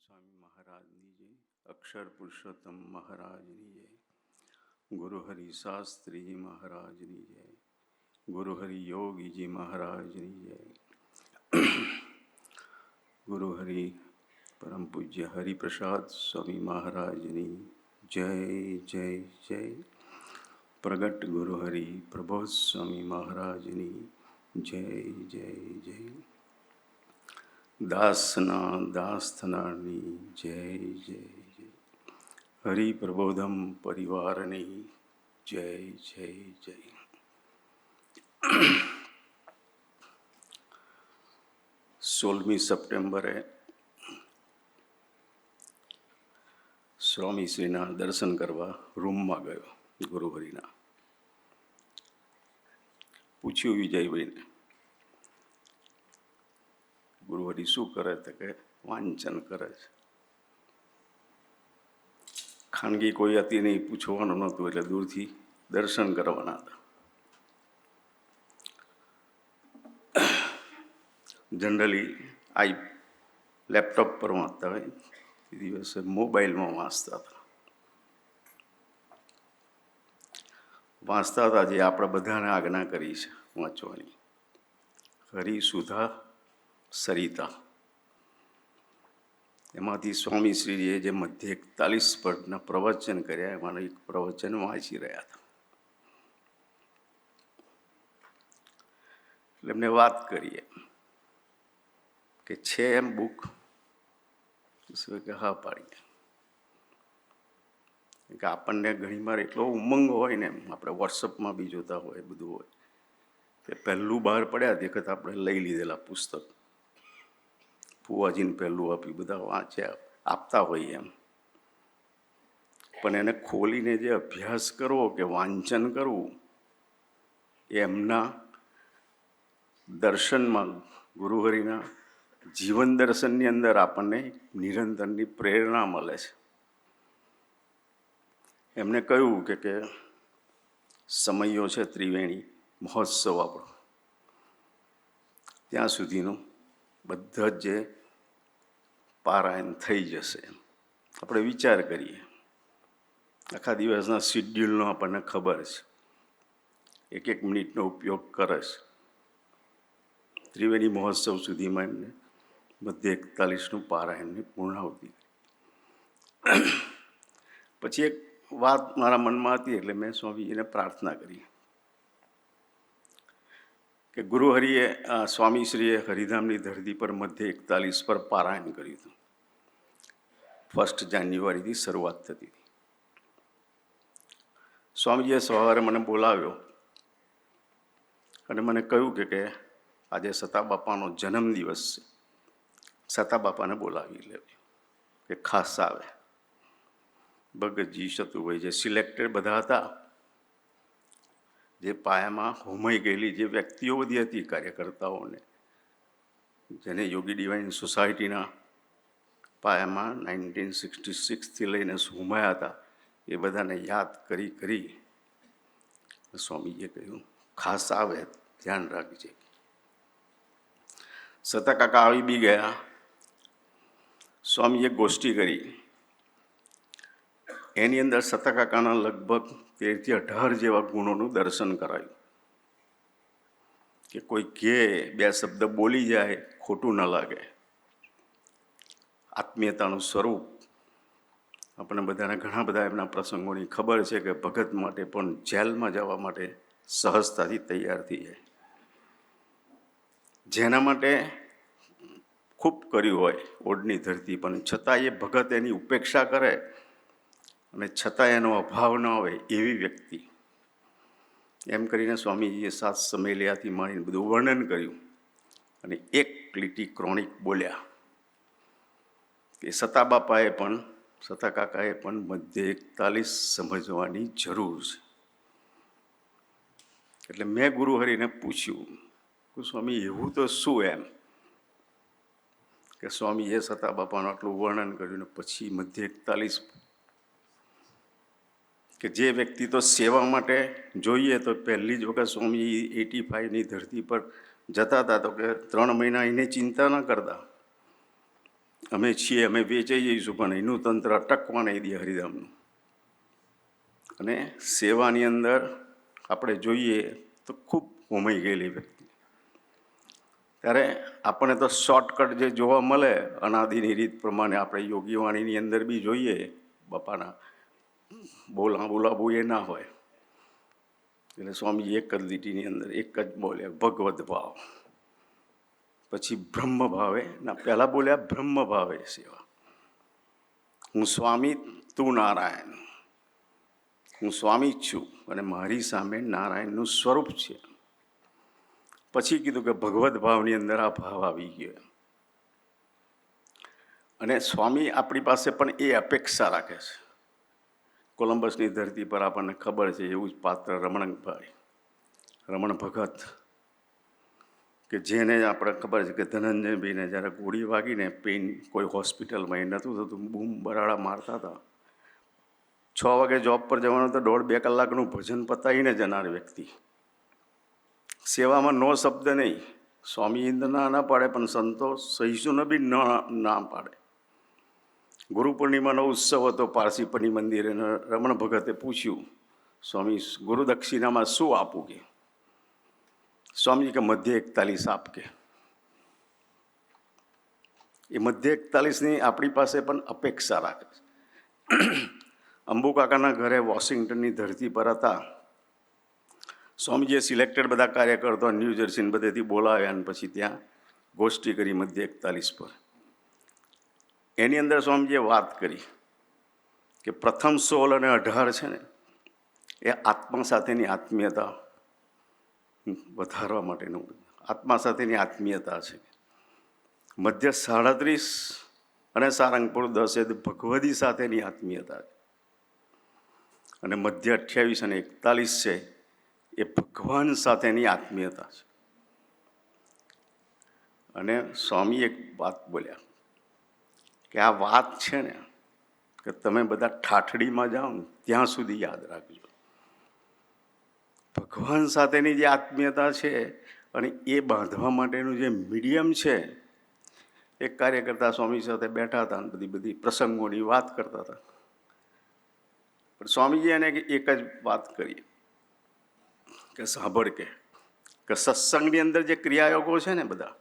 સ્વામી મહારાજની જય, અક્ષર પુરુષોત્તમ મહારાજની જય, ગુરુહરિ શાસ્ત્રીજી મહારાજની જય, ગુરુહરિ યોગીજી મહારાજની જય, ગુરુહરિ પરમ પૂજ્ય હરિપ્રસાદ સ્વામી મહારાજની જય જય જય, પ્રગટ ગુરુહરિ પ્રબોધ સ્વામી મહારાજની જય જય જય, દાસના દાસ થનારની જય જય જય, હરિપ્રબોધમ પરિવારની જય જય જય. 16મી સપ્ટેમ્બરે સ્વામીશ્રીના દર્શન કરવા રૂમમાં ગયો. ગુરુહરિના પૂછ્યું વિજયભાઈને, ગુરુહરિ શું કરે? તો કે વાંચન કરે છે. ખાનગી કોઈ હતી નહીં, પૂછવાનું નહોતું, એટલે દૂરથી દર્શન કરવાના હતા. જનરલી લેપટોપ પર વાંચતા હોય, એ દિવસે મોબાઈલમાં વાંચતા હતા. જે આપણે બધાને આજ્ઞા કરી છે વાંચવાની, હરિસુધા સરિતા. એમાંથી સ્વામીશ્રીએ જે મધ્ય 41 પદના પ્રવચન કર્યા, એમાં એક પ્રવચન વાંચી રહ્યા હતા. એટલે એમને વાત કરીએ કે છે એમ બુક, કે હા પાડીએ. કે આપણને ઘણીવાર એટલો ઉમંગ હોય ને, આપણે વોટ્સઅપમાં બી જોતા હોય, બધું હોય, કે પહેલું બહાર પડ્યા તે વખત આપણે લઈ લીધેલા પુસ્તક, ફુવાજીને પહેલું આપ્યું, બધા વાંચ્યા આપતા હોઈએ એમ. પણ એને ખોલીને જે અભ્યાસ કરવો કે વાંચન કરવું, એમના દર્શનમાં, ગુરુહરિના જીવન દર્શનની અંદર આપણને નિરંતરની પ્રેરણા મળે છે. એમને કહ્યું કે સમયો છે ત્રિવેણી મહોત્સવ આપણો, ત્યાં સુધીનું બધા જ જે પારાયણ થઈ જશે. આપણે વિચાર કરીએ, આખા દિવસના શિડ્યુલનો આપણને ખબર છે, એક મિનિટનો ઉપયોગ કરે છે. ત્રિવેણી મહોત્સવ સુધીમાં એમને મધ્ય 41નું પારાયણની પૂર્ણાવતિ. પછી એક વાત મારા મનમાં હતી, એટલે મેં સ્વામીજીને પ્રાર્થના કરી કે ગુરુહરિએ સ્વામીશ્રીએ હરિધામની ધરતી પર મધ્ય 41 પર પારાયણ કર્યું હતું. 1 જાન્યુઆરીથી શરૂઆત થતી હતી. સ્વામીજીએ સવારે મને બોલાવ્યો અને મને કહ્યું કે આજે સતા બાપાનો જન્મદિવસ છે, સતા બાપાને બોલાવી લે, કે ખાસ આવે. ભગતજી, શત્રુભાઈ, જે સિલેક્ટેડ બધા હતા, જે પાયામાં હોમાઈ ગયેલી જે વ્યક્તિઓ બધી હતી, કાર્યકર્તાઓને, જેને યોગી ડિવાઇન સોસાયટીના પાયામાં 1966થી લઈને હોમાયા હતા, એ બધાને યાદ કરી સ્વામીજીએ કહ્યું ખાસ આવે, ધ્યાન રાખજે. સતા કાકા આવી બી ગયા. સ્વામીએ ગોષ્ઠી કરી, એની અંદર સતા કાકાના લગભગ 13થી 18 જેવા ગુણોનું દર્શન કરાયું. કે કોઈ કે 2 શબ્દ બોલી જાય, ખોટું ન લાગે. આત્મીયતાનું સ્વરૂપ આપણને બધાને ઘણા બધા એમના પ્રસંગોની ખબર છે, કે ભગત માટે પણ જેલમાં જવા માટે સહજતાથી તૈયાર થઈ જાય. જેના માટે ખૂબ કર્યું હોય ઓડની ધરતી, પણ છતાં એ ભગત એની ઉપેક્ષા કરે અને છતાં એનો અભાવ ન હોય એવી વ્યક્તિ. એમ કરીને સ્વામીજીએ 7 સમેલિયાથી માંડીને બધું વર્ણન કર્યું અને એક લીટી ક્રોનિક બોલ્યા કે સતા બાપાએ પણ, સતા કાકાએ પણ મધ્ય 41 સમજવાની જરૂર છે. એટલે મેં ગુરુહરિને પૂછ્યું કે સ્વામી એવું તો શું એમ, કે સ્વામીએ સતા બાપાનું આટલું વર્ણન કર્યું ને પછી મધ્ય 41, કે જે વ્યક્તિ તો સેવા માટે જોઈએ તો પહેલી જ વખત સ્વામી 85ની ધરતી પર જતા હતા, તો કે 3 મહિના એને ચિંતા ન કરતા અમે છીએ, અમે વેચાઈ જઈશું, પણ એનું તંત્ર અટકવા નહીં દે હરિધામનું. અને સેવાની અંદર આપણે જોઈએ તો ખૂબ હોમાઈ ગયેલી વ્યક્તિ. ત્યારે આપણને તો શોર્ટકટ જે જોવા મળે અનાદિની રીત પ્રમાણે આપણે યોગીવાણીની અંદર બી જોઈએ બાપાના બોલાવું એ ના હોય. એટલે સ્વામી એક જ લીટીની અંદર એક જ બોલ્યા ભગવદ ભાવ, પછી બ્રહ્મ ભાવે ના, પહેલા બોલ્યા બ્રહ્મ ભાવે સેવા. હું સ્વામી, તું નારાયણ. હું સ્વામી જ છું અને મારી સામે નારાયણનું સ્વરૂપ છે. પછી કીધું કે ભગવદ ભાવની અંદર આ ભાવ આવી ગયો. અને સ્વામી આપણી પાસે પણ એ અપેક્ષા રાખે છે. કોલંબસની ધરતી પર આપણને ખબર છે એવું જ પાત્ર રમણ ભગત, કે જેને આપણે ખબર છે કે ધનંજયભાઈને જ્યારે ગોળી વાગીને પેઇન કોઈ હોસ્પિટલમાં એ નહોતું થતું, બૂમ બરાડા મારતા હતા. 6 વાગે જોબ પર જવાનું તો 1.5-2 કલાકનું ભજન પતાવીને જનાર વ્યક્તિ. સેવામાં નો શબ્દ નહીં. સ્વામી ઇન્દ્રના ના પાડે, પણ સંતો સહિષ્ણુને બી ના પાડે. ગુરુ પૂર્ણિમાનો ઉત્સવ હતો પારસીપની મંદિરે. રમણ ભગતે પૂછ્યું, સ્વામી ગુરુ દક્ષિણામાં શું આપું? કે સ્વામી કે મધ્ય 41 આપ. કે એ મધ્ય 41ની આપણી પાસે પણ અપેક્ષા રાખે છે. અંબુ કાકાના ઘરે વોશિંગ્ટનની ધરતી પર હતા. સ્વામીજીએ સિલેક્ટેડ બધા કાર્યકર્તા ન્યૂ જર્સીને બધેથી બોલાવ્યા અને પછી ત્યાં ગોષ્ઠી કરી મધ્ય 41 પર. એની અંદર સ્વામીજીએ વાત કરી કે પ્રથમ 16 અને 18 છે ને એ આત્મા સાથેની આત્મીયતા વધારવા માટેનું, આત્મા સાથેની આત્મીયતા છે. મધ્ય 37 અને સારંગપુર 10 એ ભગવદી સાથેની આત્મીયતા છે. અને મધ્ય 28 અને 41 છે એ ભગવાન સાથેની આત્મીયતા છે. અને સ્વામી એક વાત બોલ્યા કે આ વાત છે ને કે તમે બધા ઠાઠડીમાં જાઓ ને ત્યાં સુધી યાદ રાખજો. ભગવાન સાથેની જે આત્મીયતા છે અને એ બાંધવા માટેનું જે મીડિયમ છે. એક કાર્યકર્તા સ્વામી સાથે બેઠા હતા અને બધી પ્રસંગોની વાત કરતા હતા. પણ સ્વામીજી એને એક જ વાત કરી કે સાંભળ, કે સત્સંગની અંદર જે ક્રિયાયોગો છે ને બધા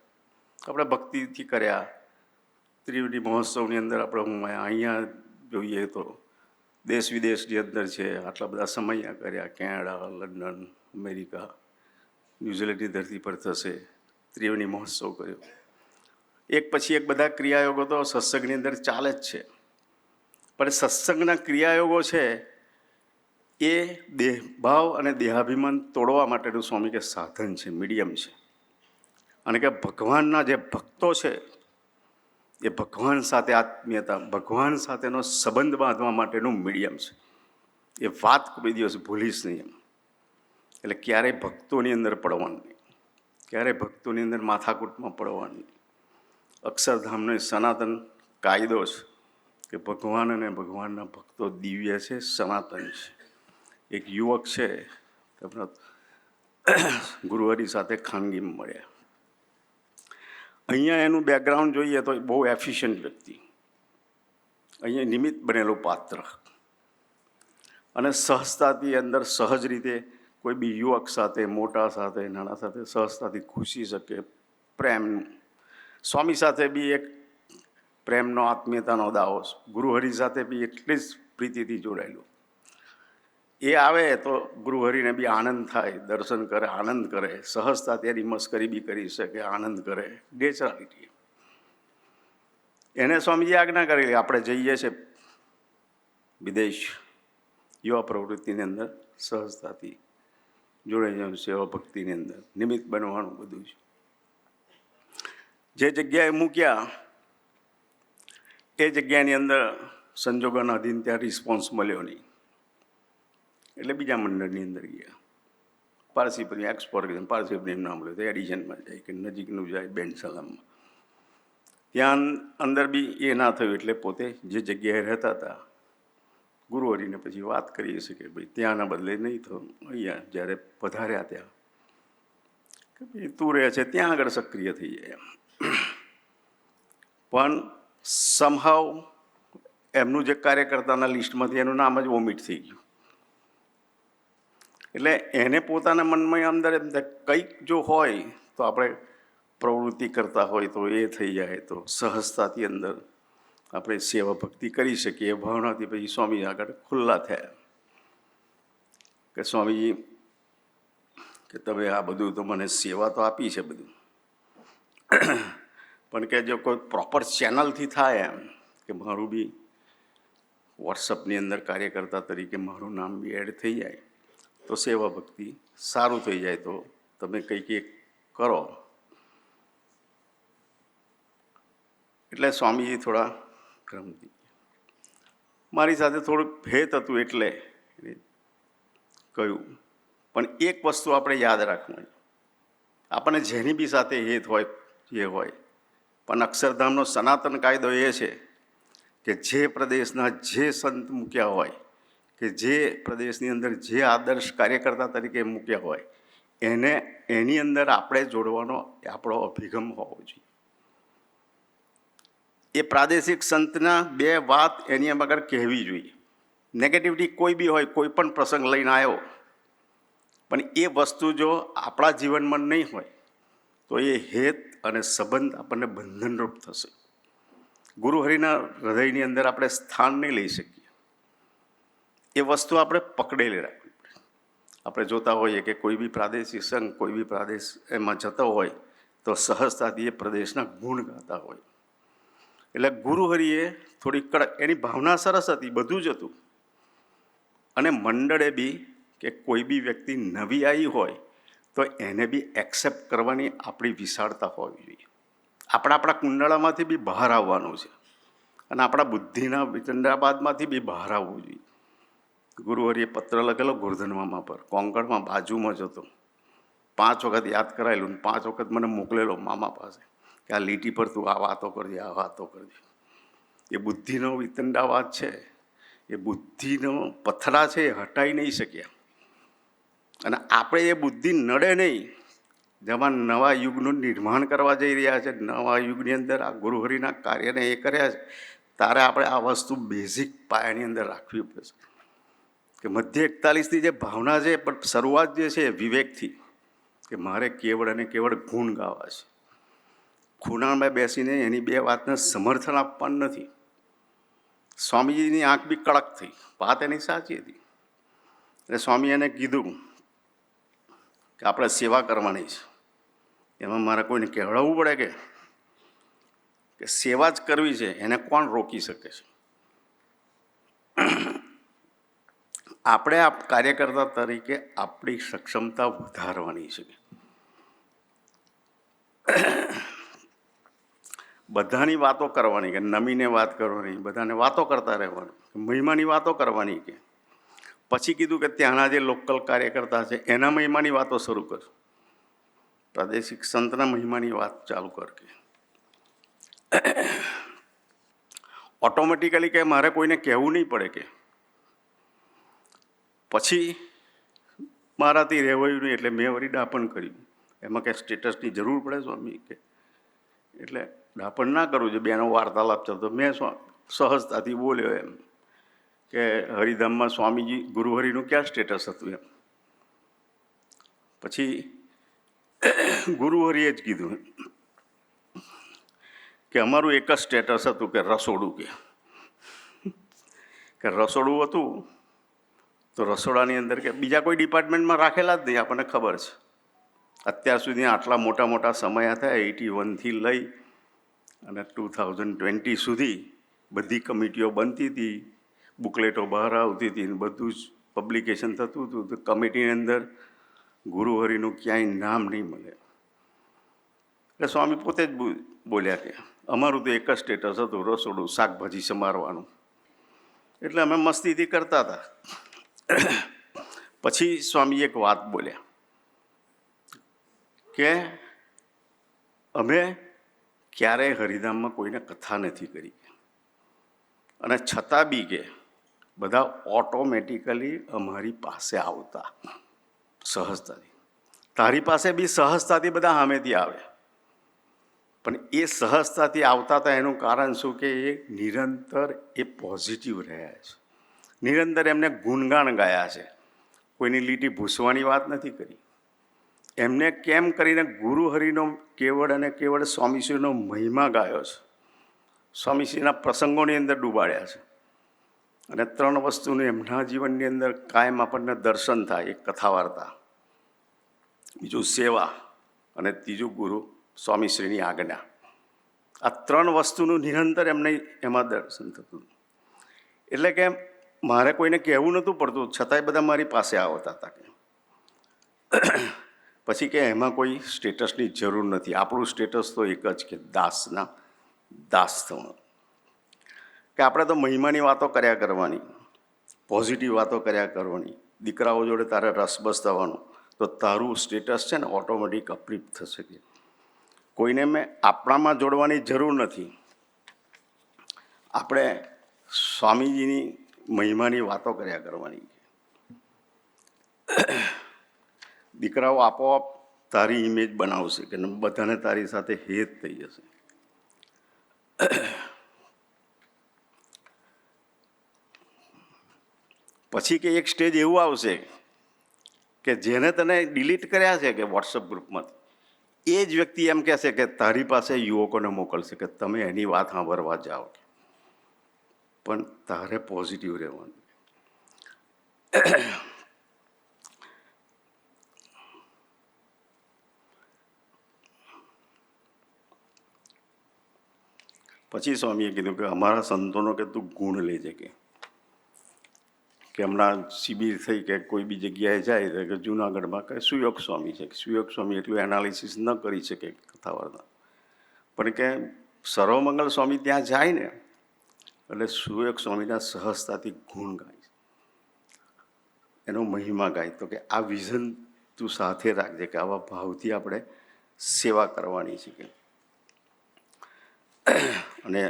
આપણે ભક્તિથી કર્યા. ત્રિવેણી મહોત્સવની અંદર આપણે હું અહીંયા જોઈએ તો દેશ વિદેશની અંદર છે, આટલા બધા સમય કર્યા. કેનેડા, લંડન, અમેરિકા, ન્યૂઝીલેન્ડની ધરતી પર થશે ત્રિવેણી મહોત્સવ કર્યો. એક પછી એક બધા ક્રિયાયોગો તો સત્સંગની અંદર ચાલે જ છે. પણ સત્સંગના ક્રિયાયોગો છે એ દેહભાવ અને દેહાભિમાન તોડવા માટેનું સ્વામી કે સાધન છે, મીડિયમ છે. અને કે ભગવાનના જે ભક્તો છે એ ભગવાન સાથે આત્મીયતા, ભગવાન સાથેનો સંબંધ બાંધવા માટેનું મીડિયમ છે. એ વાત કોઈ દિવસ ભૂલીશ નહીં. એટલે ક્યારેય ભક્તોની અંદર પડવાનું નહીં, ક્યારેય ભક્તોની અંદર માથાકૂટમાં પડવાનું નહીં. અક્ષરધામનો સનાતન કાયદો છે કે ભગવાન અને ભગવાનના ભક્તો દિવ્ય છે, સનાતન છે. એક યુવક છે, ગુરુહરિ સાથે ખાનગીમાં મળ્યા. અહીંયા એનું બેકગ્રાઉન્ડ જોઈએ તો બહુ એફિશિયન્ટ વ્યક્તિ, અહીંયા નિમિત્ત બનેલું પાત્ર. અને સહજતાથી અંદર સહજ રીતે કોઈ બી યુવક સાથે, મોટા સાથે, નાના સાથે સહજતાથી ઘૂસી શકે. પ્રેમ, સ્વામી સાથે બી એક પ્રેમનો, આત્મીયતાનો દાવો. ગુરુહરિ સાથે બી એટલી જ પ્રીતિથી જોડાયેલું. એ આવે તો ગુરુહરિને બી આનંદ થાય, દર્શન કરે, આનંદ કરે. સહજતાથી એની મસ્કરી બી કરી શકે, આનંદ કરે. નેચરાલિટી. એને સ્વામીજી આજ્ઞા કરેલી આપણે જઈએ છીએ વિદેશ, યુવા પ્રવૃત્તિની અંદર સહજતાથી જોડાઈ જવાનું, સેવા ભક્તિની અંદર નિમિત્ત બનવાનું બધું છે. જે જગ્યાએ મૂક્યા એ જગ્યાની અંદર સંજોગોના અધીન ત્યાં રિસ્પોન્સ મળ્યો નહીં. એટલે બીજા મંડળની અંદર ગયા. પારસીપની એક્સપોર્ટ પારસીપની નામ લે તો એડિશનમાં જાય કે નજીકનું જાય બેન સલામમાં. ત્યાં અંદર બી એ ના થયું એટલે પોતે જે જગ્યાએ રહેતા હતા ગુરુહરિને પછી વાત કરીએ છીએ કે ભાઈ ત્યાંના બદલે નહીં થયું, અહીંયા જ્યારે પધાર્યા ત્યાં કે ભાઈ તું રહે છે ત્યાં આગળ સક્રિય થઈ જાય એમ. પણ સમહાવ એમનું જે કાર્યકર્તાના લિસ્ટમાંથી એનું નામ જ ઓમિટ થઈ ગયું. એટલે એને પોતાના મનમાં અંદર એમ થાય કંઈક જો હોય તો આપણે પ્રવૃત્તિ કરતા હોય તો એ થઈ જાય તો સહજતાથી અંદર આપણે સેવા ભક્તિ કરી શકીએ. એ ભાવનાથી પછી સ્વામી આગળ ખુલ્લા થયા કે સ્વામીજી કે તમે આ બધું તો મને સેવા તો આપી છે બધું, પણ કે જો કોઈ પ્રોપર ચેનલથી થાય એમ કે મારું બી વોટ્સઅપની અંદર કાર્યકર્તા તરીકે મારું નામ બી એડ થઈ જાય તો સેવા ભક્તિ સારું થઈ જાય તો તમે કંઈક એક કરો. એટલે સ્વામીજી થોડા ગરમ થઈ ગયા. મારી સાથે થોડુંક ભેદ હતું એટલે કહ્યું, પણ એક વસ્તુ આપણે યાદ રાખવાની, આપણને જેની બી સાથે હેત હોય જે હોય, પણ અક્ષરધામનો સનાતન કાયદો એ છે કે જે પ્રદેશના જે સંત મૂક્યા હોય કે જે પ્રદેશની અંદર જે આદર્શ કાર્યકર્તા તરીકે મૂક્યા હોય એને એની અંદર આપણે જોડવાનો આપણો અભિગમ હોવો જોઈએ. એ પ્રાદેશિક સંતના બે વાત એની આગળ કહેવી જોઈએ. નેગેટિવિટી કોઈ બી હોય, કોઈ પણ પ્રસંગ લઈને આવ્યો, પણ એ વસ્તુ જો આપણા જીવનમાં નહીં હોય તો એ હેત અને સંબંધ આપણને બંધનરૂપ થશે. ગુરુહરિના હૃદયની અંદર આપણે સ્થાન નહીં લઈ શકીએ. એ વસ્તુ આપણે પકડેલી રાખવી પડે. આપણે જોતા હોઈએ કે કોઈ બી પ્રાદેશિક સંઘ કોઈ બી પ્રદેશ એમાં જતો હોય તો સહજતાથી એ પ્રદેશના ગુણ ગાતા હોય. એટલે ગુરુહરિએ થોડી કડક, એની ભાવના સરસ હતી, બધું જ હતું. અને મંડળે બી કે કોઈ બી વ્યક્તિ નવી આવી હોય તો એને બી એક્સેપ્ટ કરવાની આપણી વિશાળતા હોવી જોઈએ. આપણા કુંડળામાંથી બી બહાર આવવાનું છે અને આપણા બુદ્ધિના વિચંડાબાદમાંથી બી બહાર આવવું જોઈએ. ગુરુહરિએ પત્ર લખેલો ગોરધન મામા પર, કોંકણમાં બાજુમાં જ હતો. 5 વખત યાદ કરાયેલું, 5 વખત મને મોકલેલો મામા પાસે કે આ લીટી પર તું આ વાતો કરજે, આ વાતો કરજે. એ બુદ્ધિનો વિતંડાવાદ છે, એ બુદ્ધિનો પથરા છે, એ હટાઈ નહીં શક્યા. અને આપણે એ બુદ્ધિ નડે નહીં. જેમાં નવા યુગનું નિર્માણ કરવા જઈ રહ્યા છે, નવા યુગની અંદર આ ગુરુહરિના કાર્યને એ કર્યા છે, ત્યારે આપણે આ વસ્તુ બેઝિક પાયાની અંદર રાખવી પડશે. કે મધ્ય 41ની જે ભાવના છે, પણ શરૂઆત જે છે એ વિવેકથી, કે મારે કેવળ અને કેવળ ગુણ ગાવા છે. ખૂણામાં બેસીને એની બે વાતને સમર્થન આપવાનું નથી. સ્વામીજીની આંખ બી કડક થઈ, વાત એની સાચી હતી. એટલે સ્વામી એને કીધું કે આપણે સેવા કરવાની છે. એમાં મારે કોઈને કહેવડાવવું પડે કે સેવા જ કરવી છે, એને કોણ રોકી શકે છે? આપણે આ કાર્યકર્તા તરીકે આપણી સક્ષમતા વધારવાની છે. બધાની વાતો કરવાની, કે નમીને વાત કરવાની, બધાને વાતો કરતા રહેવાનું, મહિમાની વાતો કરવાની. કે પછી કીધું કે ત્યાંના જે લોકલ કાર્યકર્તા છે એના મહિમાની વાતો શરૂ કર, પ્રાદેશિક સંતના મહિમાની વાત ચાલુ કર. કે ઓટોમેટિકલી કે મારે કોઈને કહેવું નહીં પડે. કે પછી મારાથી રહેવાયું નહીં એટલે મેં વળી ડાપણ કર્યું. એમાં કંઈ સ્ટેટસની જરૂર પડે સ્વામી? કે એટલે ડાપણ ના કરવું છે. બેનો વાર્તાલાપ ચાલતો, મેં સહજતાથી બોલ્યો એમ કે હરિધામમાં સ્વામીજી ગુરુહરિનું ક્યાં સ્ટેટસ હતું એમ. પછી ગુરુહરિએ જ કીધું કે અમારું એક જ સ્ટેટસ હતું કે રસોડું. કે રસોડું હતું તો રસોડાની અંદર કે બીજા કોઈ ડિપાર્ટમેન્ટમાં રાખેલા જ નહીં, આપણને ખબર છે. અત્યાર સુધી આટલા મોટા મોટા સમય હતા, 81થી લઈ અને 2020 સુધી બધી કમિટીઓ બનતી હતી, બુકલેટો બહાર આવતી હતી, બધું જ પબ્લિકેશન થતું હતું. તો કમિટીની અંદર ગુરુહરિનું ક્યાંય નામ નહીં મળે. એટલે સ્વામી પોતે જ બોલ્યા કે અમારું તો એક જ સ્ટેટસ હતું, રસોડું, શાકભાજી સમારવાનું. એટલે અમે મસ્તીથી કરતા હતા. પછી સ્વામી એક વાત બોલ્યા કે અમે ક્યારેય હરિધામમાં કોઈને કથા નથી કરી, અને છતાં બી કે બધા ઓટોમેટિકલી અમારી પાસે આવતા સહજતાથી. તારી પાસે બી સહજતાથી બધા સામેથી આવે. પણ એ સહજતાથી આવતા હતા એનું કારણ શું કે એ નિરંતર એ પોઝિટિવ રહ્યા છે, નિરંતર એમને ગુણગાન ગાયા છે, કોઈની લીટી ભૂસવાની વાત નથી કરી. એમને કેમ કરીને ગુરુ હરિનો કેવળ અને કેવળ સ્વામીશ્રીનો મહિમા ગાયો છે, સ્વામીશ્રીના પ્રસંગોની અંદર ડૂબાડ્યા છે. અને 3 વસ્તુનું એમના જીવનની અંદર કાયમ આપણને દર્શન થાય. એક કથા વાર્તા, બીજું સેવા, અને ત્રીજું ગુરુ સ્વામીશ્રીની આજ્ઞા. આ 3 વસ્તુનું નિરંતર એમને એમાં દર્શન થતું. એટલે કે મારે કોઈને કહેવું નહોતું પડતું, છતાંય બધા મારી પાસે આવતા હતા. પછી કે એમાં કોઈ સ્ટેટસની જરૂર નથી, આપણું સ્ટેટસ તો એક જ કે દાસના દાસ થવાનું. કે આપણે તો મહિમાની વાતો કર્યા કરવાની, પોઝિટિવ વાતો કર્યા કરવાની, દીકરાઓ જોડે તારે રસબસ થવાનું, તો તારું સ્ટેટસ છે ને ઓટોમેટિક અપલિફ્ટ થશે. કે કોઈને મેં આપણામાં જોડવાની જરૂર નથી, આપણે સ્વામીજીની મહિમાની વાતો કર્યા કરવાની. દીકરાઓ આપોઆપ તારી ઇમેજ બનાવશે કે બધાને તારી સાથે હેત થઈ જશે. પછી કે એક સ્ટેજ એવું આવશે કે જેને તને ડિલીટ કર્યા છે કે વોટ્સઅપ ગ્રુપમાંથી, એ જ વ્યક્તિ એમ કહેશે કે તારી પાસે યુવકોને મોકલશે કે તમે એની વાત સાંભળવા જાઓ. પણ તારે પોઝિટિવ રહેવાનું. પછી સ્વામીએ કીધું કે અમારા સંતોનો કે તું ગુણ લેજે. કે હમણાં શિબિર થઈ કે કોઈ બી જગ્યાએ જાય તો કે જુનાગઢમાં કે સુયોગ સ્વામી છે, સુયોગ સ્વામી એટલું એનાલિસિસ ન કરી શકે કથા વાર્તા, પણ કે સર્વમંગલ સ્વામી ત્યાં જાય ને એટલે સુયોગ સ્વામીના સહજતાથી ગુણ ગાય, એનો મહિમા ગાય. તો કે આ વિઝન તું સાથે રાખજે કે આવા ભાવથી આપણે સેવા કરવાની છે. કે અને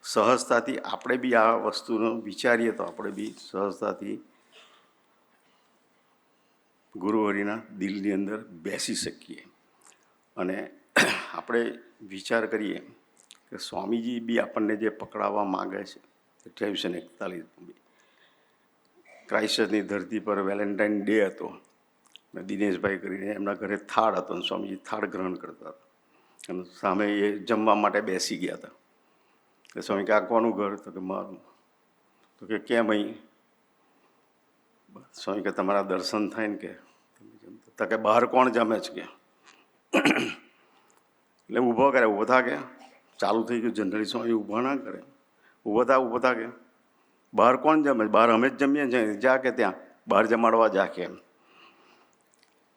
સહજતાથી આપણે બી આ વસ્તુનો વિચારીએ તો આપણે બી સહજતાથી ગુરુહરિના દિલની અંદર બેસી શકીએ. અને આપણે વિચાર કરીએ કે સ્વામીજી બી આપણને જે પકડાવવા માગે છે, 2841 ક્રાઇસ્ટચર્ચની ધરતી પર વેલેન્ટાઇન ડે હતો, અને દિનેશભાઈ કરીને એમના ઘરે થાળ હતો, અને સ્વામીજી થાળ ગ્રહણ કરતા હતા. અને સામે એ જમવા માટે બેસી ગયા હતા. કે સ્વામી કે આ કોનું ઘર? તો કે મારું. તો કે કેમ અહીં? સ્વામી કે તમારા દર્શન થાય ને. તો કે બહાર કોણ જમે છે? કે એટલે ઊભો કરે, ઊભો થા. કે ચાલુ થઈ ગયું. જનરલી સ્વામી ઊભા ના કરે, ઊભો થા. કે બહાર કોણ જમે? બહાર અમે જ જમીએ છીએ. જા કે ત્યાં બહાર જમાડવા જા. કે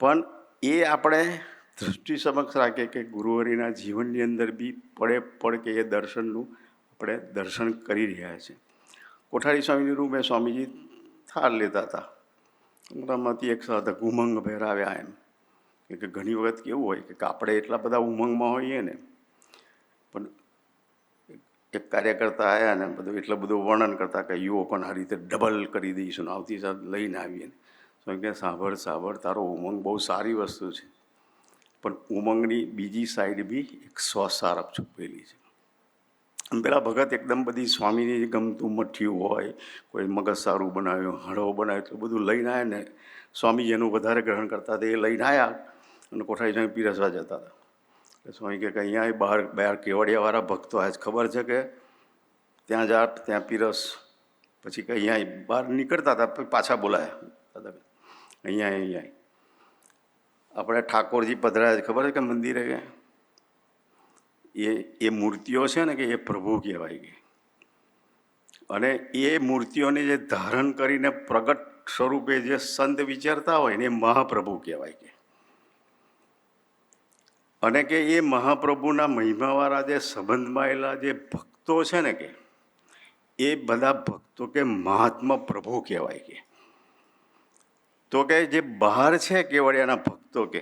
પણ એ આપણે દૃષ્ટિ સમક્ષ રાખીએ કે ગુરુહરિના જીવનની અંદર બી પડે કે એ દર્શનનું આપણે દર્શન કરી રહ્યા છીએ. કોઠારી સ્વામીની રૂમે સ્વામીજી થાળ લેતા હતા. એમાંથી એક સાથે ઉમંગ ભેરાવ્યા. એમ કે ઘણી વખત કેવું હોય કે આપણે એટલા બધા ઉમંગમાં હોઈએ ને, પણ એક કાર્યકર્તા આવ્યા ને બધું એટલું બધું વર્ણન કરતા કે યુવકોને આ રીતે ડબલ કરી દઈશું ને આવતી સાથે લઈને આવીએ ને. સ્વામી કે સાંભળ, તારો ઉમંગ બહુ સારી વસ્તુ છે, પણ ઉમંગની બીજી સાઈડ બી એક સ્વસારપ છુપેલી છે. પેલા ભગત એકદમ બધી સ્વામીની ગમતું મઠ્ઠિયું હોય, કોઈ મગજ સારું બનાવ્યું, હળવો બનાવ્યો, એટલું બધું લઈને આવ્યા ને. સ્વામી જેનું વધારે ગ્રહણ કરતા હતા એ લઈને આવ્યા અને કોઠારી સ્વામી પીરસવા જતા હતા. એટલે સ્વામી કે અહીંયા બહાર કેવડિયાવાળા ભક્તો આજ ખબર છે કે ત્યાં જા, ત્યાં પીરસ. પછી કે અહીંયા બહાર નીકળતા હતા, પાછા બોલાયા. અહીંયા આપણે ઠાકોરજી પધરાયા ખબર છે કે મંદિરે કે એ મૂર્તિઓ છે ને કે એ પ્રભુ કહેવાય. કે અને એ મૂર્તિઓને જે ધારણ કરીને પ્રગટ સ્વરૂપે જે સંત વિચારતા હોય ને એ મહાપ્રભુ કહેવાય. કે અને કે એ મહાપ્રભુના મહિમાવાળા જે સંબંધમાં જે ભક્તો છે ને કે એ બધા ભક્તો કે મહાત્મા પ્રભુ કહેવાય. કે તો કે જે બહાર છે કેવડિયાના ભક્તો કે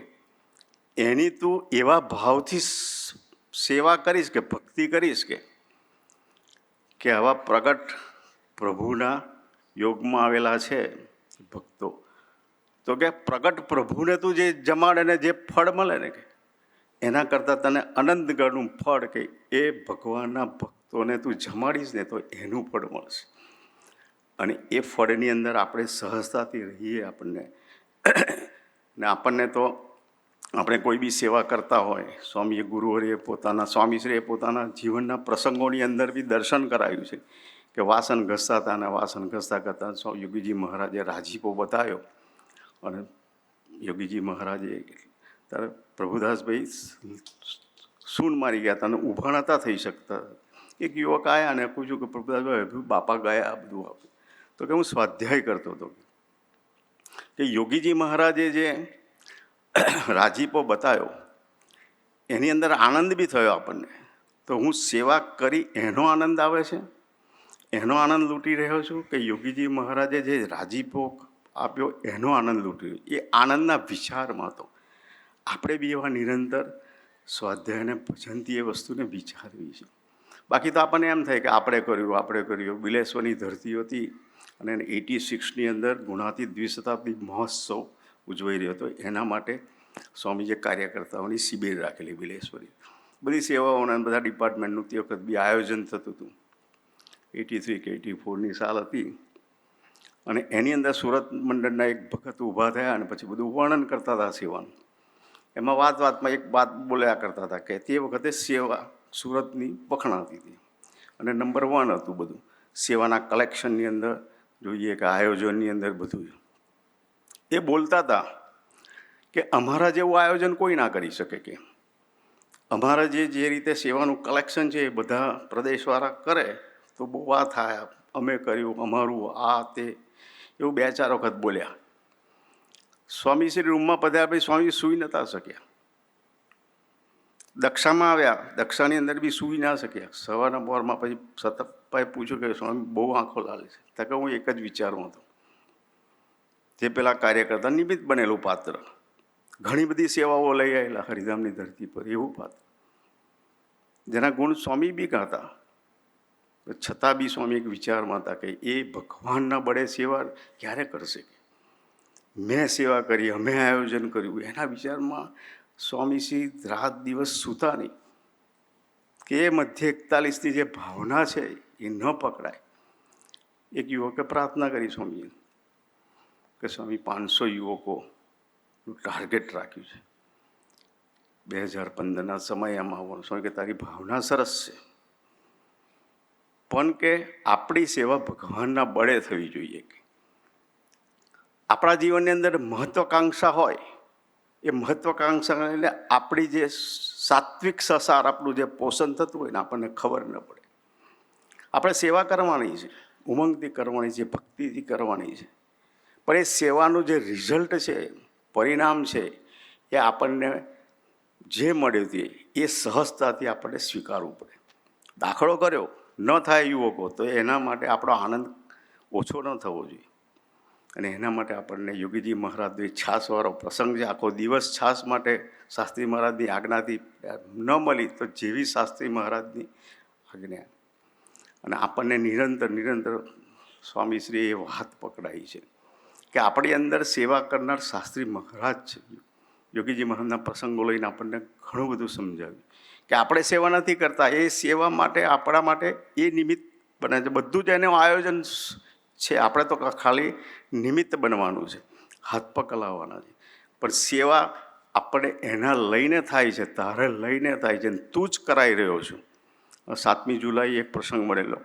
એની તું એવા ભાવથી સેવા કરીશ કે ભક્તિ કરીશ કે આવા પ્રગટ પ્રભુના યોગમાં આવેલા છે ભક્તો, તો કે પ્રગટ પ્રભુને તું જે જમાડે ને જે ફળ મળે ને કે એના કરતાં તને અનંતગળનું ફળ કે એ ભગવાનના ભક્તોને તું જમાડીશ ને તો એનું ફળ મળશે. અને એ ફળની અંદર આપણે સહજતાથી રહીએ આપણને ને આપણને તો આપણે કોઈ બી સેવા કરતા હોય, સ્વામીએ ગુરુવરીએ સ્વામીશ્રીએ પોતાના જીવનના પ્રસંગોની અંદર બી દર્શન કરાવ્યું છે કે વાસણ ઘસતા હતા અને વાસણ ઘસતા કરતાં યોગીજી મહારાજે રાજીપો બતાવ્યો અને યોગીજી મહારાજે ત્યારે પ્રભુદાસભાઈ સૂન મારી ગયા હતા અને ઊભા નહોતા થઈ શકતા. એક યુવક આવ્યા અને પૂછ્યું કે પ્રભુદાસભાઈ બાપા ગયા આ બધું આપ્યું. તો કે હું સ્વાધ્યાય કરતો હતો કે યોગીજી મહારાજે જે રાજીપો બતાવ્યો એની અંદર આનંદ બી થયો આપણને. તો હું સેવા કરી એનો આનંદ આવે છે, એનો આનંદ લૂંટી રહ્યો છું કે યોગીજી મહારાજે જે રાજીપો આપ્યો એનો આનંદ લૂંટી રહ્યો. એ આનંદના વિચારમાં તો આપણે બી એવા નિરંતર સ્વાધ્યાય અને ભજનથી એ વસ્તુને વિચારવી છે. બાકી તો આપણને એમ થાય કે આપણે કર્યું. બિલેશ્વરની ધરતી હતી અને 86ની અંદર ગુણાતીત દ્વિશતાબ્દી મહોત્સવ ઉજવાઈ રહ્યો હતો. એના માટે સ્વામીજીએ કાર્યકર્તાઓની શિબિર રાખેલી બિલેશ્વરી. બધી સેવાઓના બધા ડિપાર્ટમેન્ટનું તે વખત બી આયોજન થતું હતું. 83 કે 84ની સાલ હતી અને એની અંદર સુરત મંડળના એક ભગત ઊભા થયા અને પછી બધું વર્ણન કરતા હતા સેવાનું. એમાં વાતમાં એક વાત બોલ્યા કરતા હતા કે તે વખતે સેવા સુરતની વખણાતી હતી અને નંબર 1 હતું બધું સેવાના કલેક્શનની અંદર જોઈએ કે આયોજનની અંદર બધું. એ બોલતા હતા કે અમારા જેવું આયોજન કોઈ ના કરી શકે, કે અમારા જે રીતે સેવાનું કલેક્શન છે એ બધા પ્રદેશવાળા કરે તો બહુ આ થાય, અમે કર્યું અમારું આ તે એવું 2-4 વખત બોલ્યા. સ્વામીશ્રી રૂમમાં પધ્યા પછી સ્વામી સૂઈ નહોતા શક્યા. દક્ષામાં આવ્યા, દક્ષાની અંદર બી સૂઈ ના શક્યા. સવારના પોરમાં પછી સતતભાઈ પૂછ્યું કે સ્વામી બહુ આંખો લાલે છે. તો કે હું એક જ વિચારમાં હતો, જે પેલા કાર્યકર્તા નિમિત્ત બનેલું પાત્ર, ઘણી બધી સેવાઓ લઈ આવેલા હરિધામની ધરતી પર, એવું પાત્ર જેના ગુણ સ્વામી બી ગાતા, છતાં બી સ્વામી એક વિચારમાં હતા કે એ ભગવાનના બળે સેવા ક્યારે કરશે. મેં સેવા કરી, અમે આયોજન કર્યું, એના વિચારમાં સ્વામીશ્રી રાત દિવસ સૂતા નહીં કે એ મધ્ય 41ની જે ભાવના છે એ ન પકડાય. એક યુવકે પ્રાર્થના કરી સ્વામીએ કે સ્વામી 500 યુવકોનું ટાર્ગેટ રાખ્યું છે 2015ના સમયમાં આવવાનું. સ્વામી કે તારી ભાવના સરસ છે પણ કે આપણી સેવા ભગવાનના બળે થવી જોઈએ. કે આપણા જીવનની અંદર મહત્વાકાંક્ષા હોય, એ મહત્વાકાંક્ષાને લઈને આપણી જે સાત્વિક સસાર આપણું જે પોષણ થતું હોય ને આપણને ખબર ન પડે. આપણે સેવા કરવાની છે, ઉમંગથી કરવાની છે, ભક્તિથી કરવાની છે, પણ એ સેવાનું જે રિઝલ્ટ છે, પરિણામ છે, એ આપણને જે મળ્યું તે એ સહજતાથી આપણને સ્વીકારવું પડે. દાખલો કર્યો ન થાય યુવકો તો એના માટે આપણો આનંદ ઓછો ન થવો જોઈએ. અને એના માટે આપણને યોગીજી મહારાજનો છાસવાળો પ્રસંગ છે. આખો દિવસ છાસ માટે શાસ્ત્રી મહારાજની આજ્ઞાથી ન મળી તો જેવી શાસ્ત્રી મહારાજની આજ્ઞા અને આપણને નિરંતર સ્વામીશ્રીએ એ વાત પકડાઈ છે કે આપણી અંદર સેવા કરનાર શાસ્ત્રી મહારાજ છે. યોગીજી મહારાજના પ્રસંગો લઈને આપણને ઘણું બધું સમજાવ્યું કે આપણે સેવા નથી કરતા, એ સેવા માટે આપણા માટે એ નિમિત્ત બને છે. બધું જ એનું આયોજન છે, આપણે તો ખાલી નિમિત્ત બનવાનું છે, હાથ પગ હલાવવાના છે. પણ સેવા આપણે એના લઈને થાય છે, તારે લઈને થાય છે, તું જ કરાઈ રહ્યો છું. 7મી જુલાઈ એક પ્રસંગ મળેલો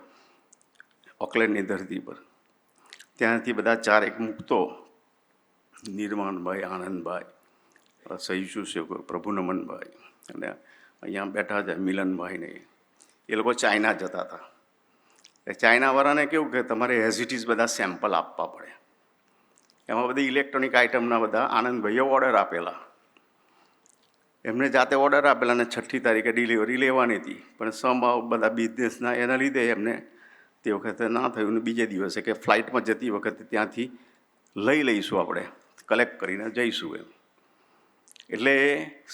ઓકલેન્ડની ધરતી પર. ત્યાંથી બધા 4 એક મુક્તો, નિર્માણભાઈ, આનંદભાઈ, સહીશુ સેવક પ્રભુનમનભાઈ અને અહીંયા બેઠા છે મિલનભાઈને, એ લોકો ચાઇના જતા હતા. ચાઇનાવાળાને કેવું કે તમારે એઝ ઇટ ઇઝ બધા સેમ્પલ આપવા પડે. એમાં બધી ઇલેક્ટ્રોનિક આઇટમના બધા આનંદભાઈએ ઓર્ડર આપેલા. એમને જાતે ઓર્ડર આપેલા અને 6ઠી તારીખે ડિલિવરી લેવાની હતી. પણ સમભાવ બધા બિઝનેસના એના લીધે એમને તે વખતે ના થયું. ને બીજે દિવસે કે ફ્લાઇટમાં જતી વખતે ત્યાંથી લઈ લઈશું, આપણે કલેક્ટ કરીને જઈશું એમ. એટલે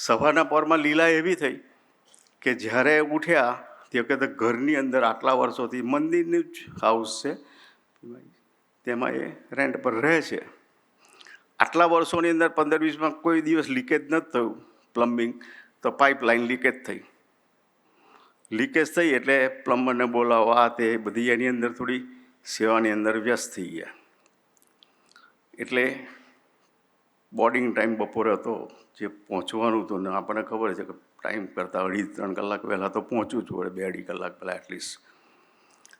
સવારના પરમાં લીલા એવી થઈ કે જ્યારે ઉઠ્યા તે વખતે ઘરની અંદર આટલા વર્ષોથી મંદિરનું જ હાઉસ છે, તેમાં એ રેન્ટ પર રહે છે. આટલા વર્ષોની અંદર 15-20માં કોઈ દિવસ લીકેજ નથી થયું પ્લમ્બિંગ. તો પાઇપલાઇન લીકેજ થઈ એટલે પ્લમ્બરને બોલાવવા તે બધી એની અંદર થોડી સેવાની અંદર વ્યસ્ત થઈ ગયા. એટલે બોર્ડિંગ ટાઈમ બપોરે હતો, જે પહોંચવાનું હતું ને આપણને ખબર છે કે ટાઈમ કરતાં 2-3 કલાક પહેલાં તો પહોંચવું જ પડે, 2-2.5 કલાક પહેલાં એટલીસ્ટ.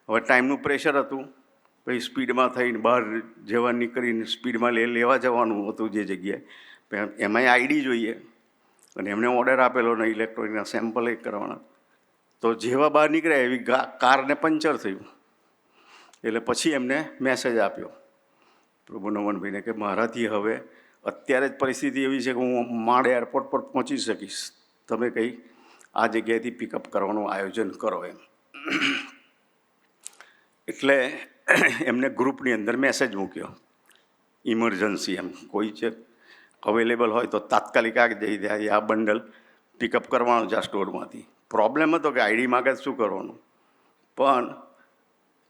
હવે ટાઈમનું પ્રેશર હતું, પછી સ્પીડમાં થઈને બહાર જવા નીકળીને સ્પીડમાં લેવા જવાનું હતું જે જગ્યાએ. એમાંય આઈડી જોઈએ અને એમને ઓર્ડર આપેલો ને ઇલેક્ટ્રોનિકના સેમ્પલ એક કરવાના. તો જેવા બહાર નીકળ્યા એવી કારને પંચર થયું. એટલે પછી એમને મેસેજ આપ્યો પ્રભુ નમનભાઈને કે મારાથી હવે અત્યારે જ પરિસ્થિતિ એવી છે કે હું માળ એરપોર્ટ પર પહોંચી શકીશ, તમે કંઈ આ જગ્યાએથી પિકઅપ કરવાનું આયોજન કરો એમ. એટલે એમને ગ્રુપની અંદર મેસેજ મૂક્યો, ઇમરજન્સી એમ, કોઈ છે અવેલેબલ હોય તો તાત્કાલિક આ જઈ જાય, આ બંડલ પિકઅપ કરવાનું છે આ સ્ટોરમાંથી. પ્રોબ્લેમ હતો કે આઈડી માગે શું કરવાનું, પણ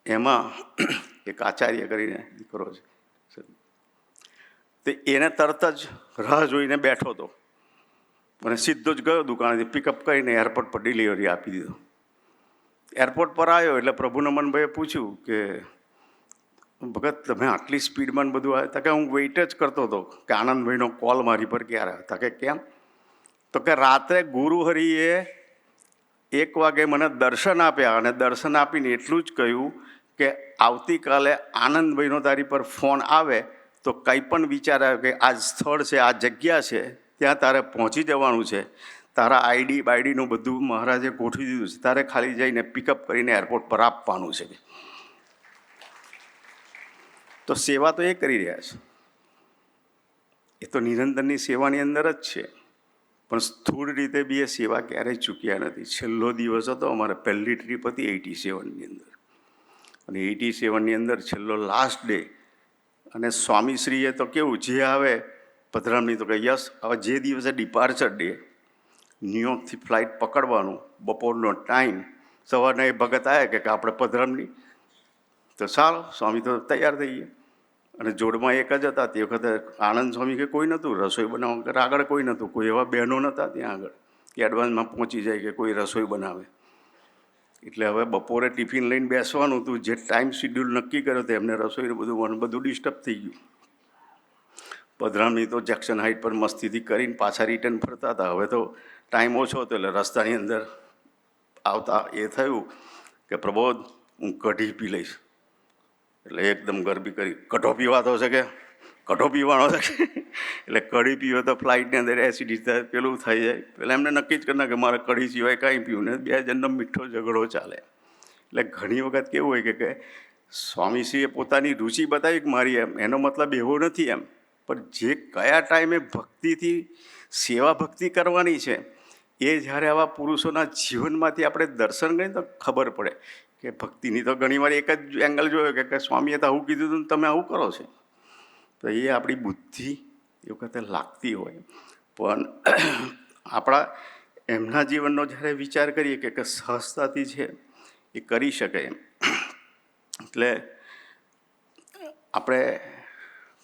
એમાં એક આચાર્ય કરીને દીકરો છે, તે એને તરત જ રાહ જોઈને બેઠો હતો અને સીધો જ ગયો દુકાનેથી પિકઅપ કરીને એરપોર્ટ પર ડિલિવરી આપી દીધો. એરપોર્ટ પર આવ્યો એટલે પ્રભુ નમનભાઈએ પૂછ્યું કે ભગત તમે આટલી સ્પીડમાં બધું આવ્યા? તો કે હું વેઇટ જ કરતો હતો કે આનંદભાઈનો કોલ મારી પર ક્યારે આવ્યો. તો કે કેમ? તો કે રાત્રે ગુરુહરિએ 1 વાગે મને દર્શન આપ્યા અને દર્શન આપીને એટલું જ કહ્યું કે આવતીકાલે આનંદભાઈનો તારી પર ફોન આવે તો કંઈ પણ વિચાર આવ્યો કે આ સ્થળ છે, આ જગ્યા છે, ત્યાં તારે પહોંચી જવાનું છે, તારા આઈડી બાઈડીનું બધું મહારાજે ગોઠવી દીધું છે, તારે ખાલી જઈને પિકઅપ કરીને એરપોર્ટ પર આપવાનું છે. તો સેવા તો એ કરી રહ્યા છે, એ તો નિરંતરની સેવાની અંદર જ છે, પણ સ્થૂળ રીતે બી એ સેવા ક્યારેય ચૂક્યા નથી. છેલ્લો દિવસ હતો અમારે, પહેલી ટ્રીપ હતી 87ની અંદર, અને 87ની અંદર છેલ્લો લાસ્ટ ડે. અને સ્વામીશ્રીએ તો કેવું, જે આવે પધરામણી તો કે યસ, હવે જે દિવસે ડિપાર્ચર ડે, ન્યુયોર્કથી ફ્લાઇટ પકડવાનું, બપોરનો ટાઈમ, સવારના એ ભગત આવ્યા કે આપણે પધરામણી, તો સારું સ્વામી તો તૈયાર થઈ ગયા. અને જોડમાં એક જ હતા તે વખતે આનંદ સ્વામી કે કોઈ નહોતું રસોઈ બનાવવા, આગળ કોઈ નહોતું, કોઈ એવા બહેનો નહોતા ત્યાં આગળ કે એડવાન્સમાં પહોંચી જાય કે કોઈ રસોઈ બનાવે. એટલે હવે બપોરે ટિફિન લઈને બેસવાનું હતું, જે ટાઈમ શિડ્યુલ નક્કી કર્યો તો એમને રસોઈનું બધું ડિસ્ટર્બ થઈ ગયું. પધરામણી તો જેક્શન હાઇટ પર મસ્તીથી કરીને પાછા રિટર્ન ફરતા હતા. હવે તો ટાઈમ ઓછો હતો એટલે રસ્તાની અંદર આવતા એ થયું કે પ્રબોધ હું કઢી પી લઈશ. એટલે એકદમ ગરબી કરી, કઢો પીવાતો છે કે કઢો પીવાનો છે કે એટલે કઢી પીવે તો ફ્લાઇટની અંદર એસિડિટી પેલું થઈ જાય. એટલે એમને નક્કી જ કરી કે મારે કઢી સિવાય કાંઈ પીવું ને, 2 જણનો મીઠો ઝઘડો ચાલે. એટલે ઘણી વખત કેવું હોય કે સ્વામીશ્રીએ પોતાની રુચિ બતાવી કે મારી એમ, એનો મતલબ એવો નથી એમ, પણ જે કયા ટાઈમે ભક્તિથી સેવા ભક્તિ કરવાની છે એ જ્યારે આવા પુરુષોના જીવનમાંથી આપણે દર્શન કરીએ તો ખબર પડે કે ભક્તિની તો ઘણીવાર એક જ એંગલ જોયો કે સ્વામીએ તો આવું કીધું હતું તમે આવું કરો છો. તો એ આપણી બુદ્ધિ એ વખતે લાગતી હોય, પણ આપણા એમના જીવનનો જ્યારે વિચાર કરીએ કે સહજતાથી છે એ કરી શકે એમ. એટલે આપણે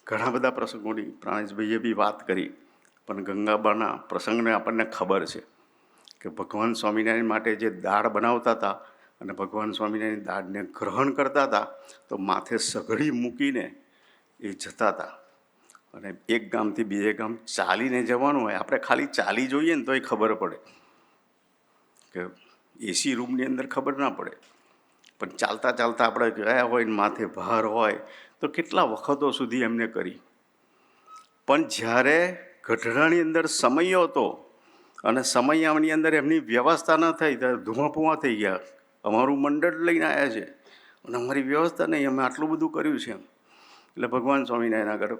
ઘણા બધા પ્રસંગોની પ્રાણેશભાઈએ બી વાત કરી, પણ ગંગાબાના પ્રસંગને આપણને ખબર છે કે ભગવાન સ્વામિનારાયણ માટે જે દાળ બનાવતા હતા અને ભગવાન સ્વામિનારાયણ દાળને ગ્રહણ કરતા હતા તો માથે સઘળી મૂકીને એ જતા હતા. અને એક ગામથી બીજે ગામ ચાલીને જવાનું હોય, આપણે ખાલી ચાલી જોઈએ ને તો એ ખબર પડે કે એસી રૂમની અંદર ખબર ના પડે, પણ ચાલતા ચાલતા આપણે ગયા હોય ને માથે ભાર હોય તો કેટલા વખતો સુધી એમને કરી. પણ જ્યારે ગઢડાની અંદર સમયો હતો અને સમયાની અંદર એમની વ્યવસ્થા ન થઈ ત્યારે ધુઆપુઆ થઈ ગયા. અમારું મંડળ લઈને આવ્યા છે અને અમારી વ્યવસ્થા નહીં, અમે આટલું બધું કર્યું છે એમ. એટલે ભગવાન સ્વામિનારાયણ આગળ